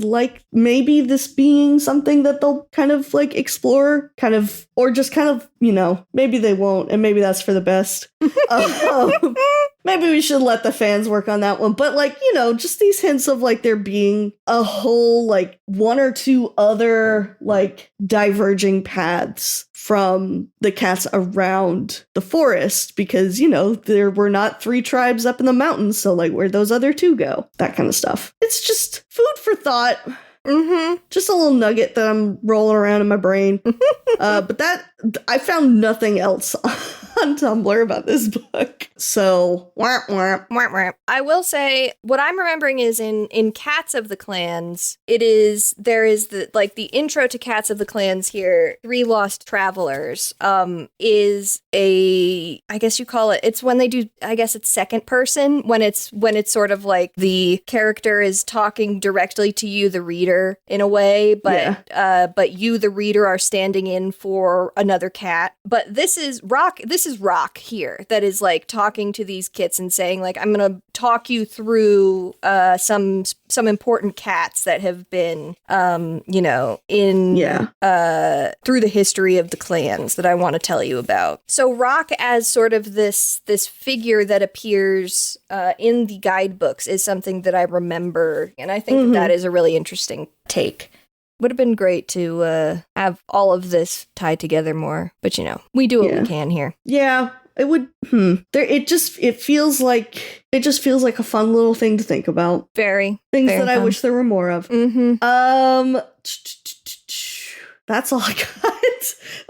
like maybe this being something that they'll kind of like explore, or just kind of, maybe they won't, and maybe that's for the best. Maybe we should let the fans work on that one. But like, just these hints of like there being a whole like 1 or 2 other like diverging paths from the cats around the forest, because, there were not 3 tribes up in the mountains. So like where'd those other 2 go? That kind of stuff. It's just food for thought. Mm-hmm. Just a little nugget that I'm rolling around in my brain. But I found nothing else on Tumblr about this book. So, I will say what I'm remembering is in Cats of the Clans, there is the intro to Cats of the Clans here. 3 Lost Travelers is I guess you call it's when they do, I guess it's second person, when it's sort of like the character is talking directly to you, the reader, in a way, but you, the reader, are standing in for another cat. But this is Rock here that is like talking to these kits and saying like, I'm gonna talk you through some important cats that have been through the history of the clans that I want to tell you about. So Rock as sort of this figure that appears in the guidebooks is something that I remember, and I think that is a really interesting take. Would have been great to have all of this tied together more, but we do what we can here. Yeah, it would. It just feels like a fun little thing to think about. Very things very that fun. I wish there were more of. That's all I got.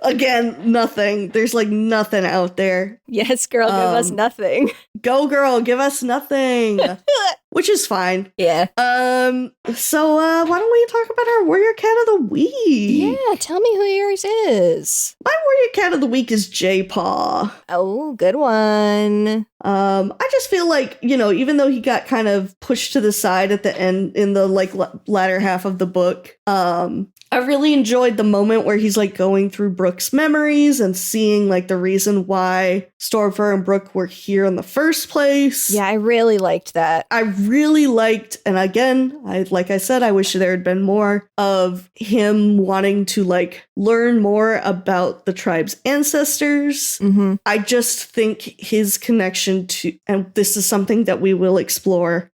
Again, nothing. There's like nothing out there. Yes, girl, give us nothing. Go, girl, give us nothing. Which is fine. Yeah. So why don't we talk about our Warrior Cat of the Week? Yeah, tell me who yours is. My Warrior Cat of the Week is J-Paw. Oh, good one. I just feel like, even though he got kind of pushed to the side at the end in the like latter half of the book, I really enjoyed the moment where he's like going through Brooke's memories and seeing like the reason why Stormfur and Brooke were here in the first place. Yeah, I really liked that. I really liked, and again, like I said, I wish there had been more of him wanting to like learn more about the tribe's ancestors. I just think his connection connection to, and this is something that we will explore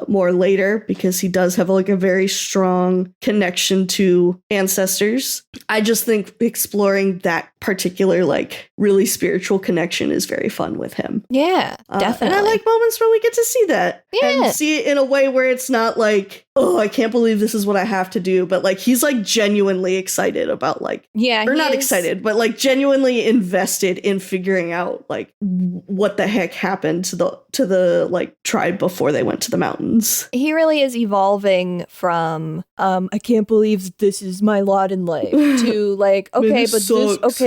more later, because he does have like a very strong connection to ancestors. I just think exploring that particular like really spiritual connection is very fun with him. Yeah, definitely. And I like moments where we get to see that. Yeah. And see it in a way where it's not like, oh, I can't believe this is what I have to do. But like, he's like genuinely excited about like, or not excited, but like genuinely invested in figuring out like what the heck happened to the like tribe before they went to the mountains. He really is evolving from, I can't believe this is my lot in life to like, okay, but sucks.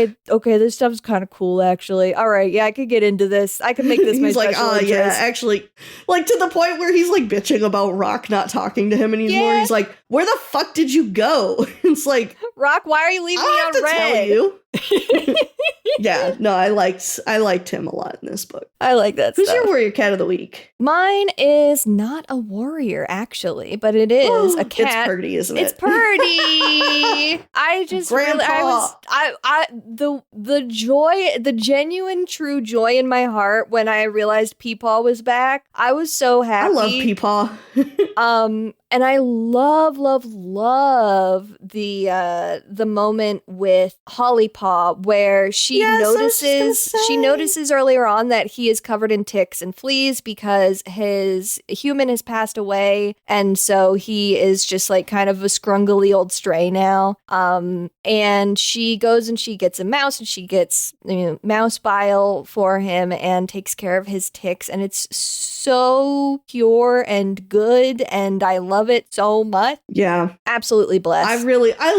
This stuff's kind of cool actually. All right, yeah, I could get into this. I could make this my special interest. He's like, yeah, actually, like to the point where he's like bitching about Rock not talking to him, and he's like, where the fuck did you go? It's like, Rock, why are you leaving me on red? Tell you. Yeah, no, I liked him a lot in this book. I like that Who's your warrior cat of the week? Mine is not a warrior, actually, but it is a cat. It's Purdy, isn't it? It's Purdy. I just Grandpa. the joy, the genuine true joy in my heart when I realized Peepaw was back. I was so happy. I love Peepaw. And I love the moment with Hollypaw where she notices earlier on that he is covered in ticks and fleas because his human has passed away, and so he is just like kind of a scrungly old stray now. And she goes and she gets a mouse, and she gets mouse bile for him and takes care of his ticks, and it's so pure and good, and I love it so much. Yeah. Absolutely blessed. I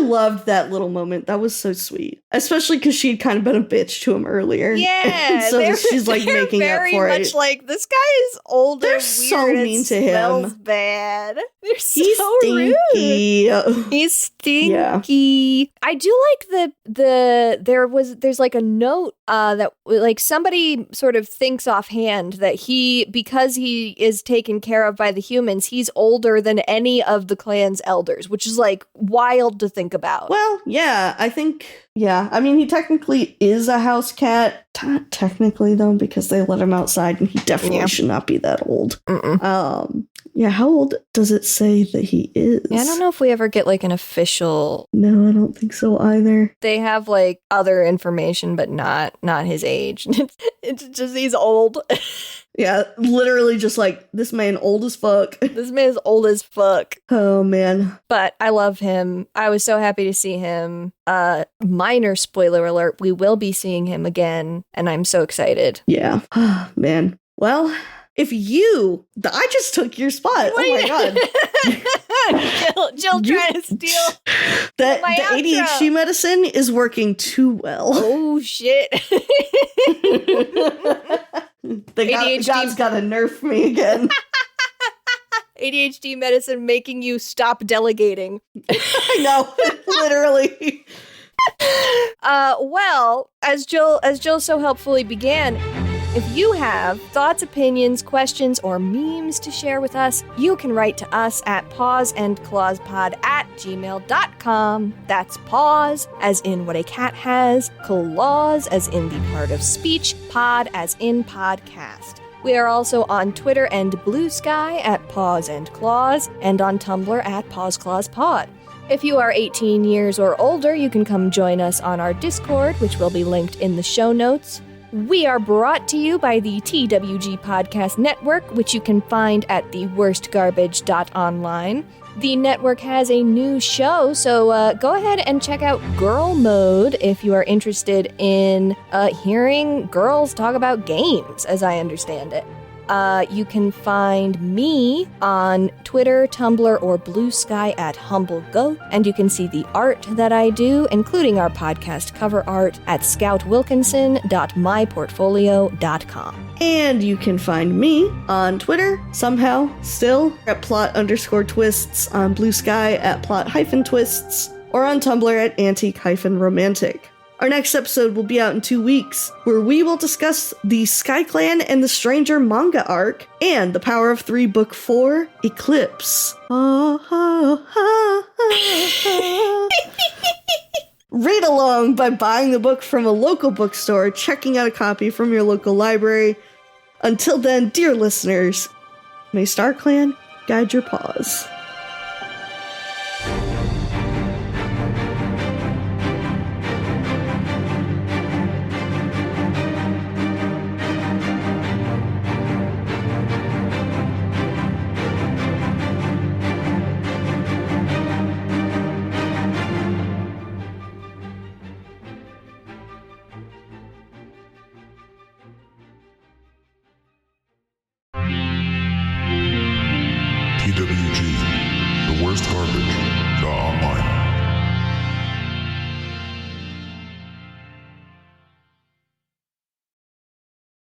loved that little moment. That was so sweet. Especially because she'd kind of been a bitch to him earlier. Yeah. So she's like making up for it. Very much like, this guy is older. They're so mean to him. Smells bad. They're so stinky. Rude. He's stinky. Yeah. I do like there's like a note that like somebody sort of thinks offhand that because he is taken care of by the humans, he's older than any of the clan's elders, which is like wild to think about. Well, yeah, I think, yeah. I mean, he technically is a house cat. Not technically, though, because they let him outside, and he definitely should not be that old. Yeah, how old does it say that he is? Yeah, I don't know if we ever get like an official. No, I don't think so either. They have like other information, but not his age. It's just he's old. Yeah, literally just like, this man old as fuck. This man's old as fuck. Oh, man. But I love him. I was so happy to see him. Minor spoiler alert, we will be seeing him again, and I'm so excited. Yeah. Man. Well, I just took your spot. Oh my God. Jill trying to steal the ADHD medicine is working too well. Oh, shit. God's got to nerf me again. ADHD medicine making you stop delegating. I know, literally. Well, as Jill so helpfully began, if you have thoughts, opinions, questions, or memes to share with us, you can write to us at pawsandclawspod@gmail.com. That's paws, as in what a cat has, claws, as in the part of speech, pod, as in podcast. We are also on Twitter and Blue Sky at Paws and Claws, and on Tumblr at Paws Clause Pod. If you are 18 years or older, you can come join us on our Discord, which will be linked in the show notes. We are brought to you by the TWG Podcast Network, which you can find at theworstgarbage.online. The network has a new show, so go ahead and check out Girl Mode if you are interested in hearing girls talk about games, as I understand it. You can find me on Twitter, Tumblr, or Blue Sky at HumbleGoat, and you can see the art that I do, including our podcast cover art, at scoutwilkinson.myportfolio.com. And you can find me on Twitter, somehow, still, at plot_twists, on Blue Sky at plot-twists, or on Tumblr at antique-romantic. Our next episode will be out in 2 weeks, where we will discuss the Sky Clan and the Stranger manga arc, and the Power of 3 Book 4, Eclipse. Read along by buying the book from a local bookstore, checking out a copy from your local library, Until then, dear listeners, may StarClan guide your paws. TWG, the worst garbage, online.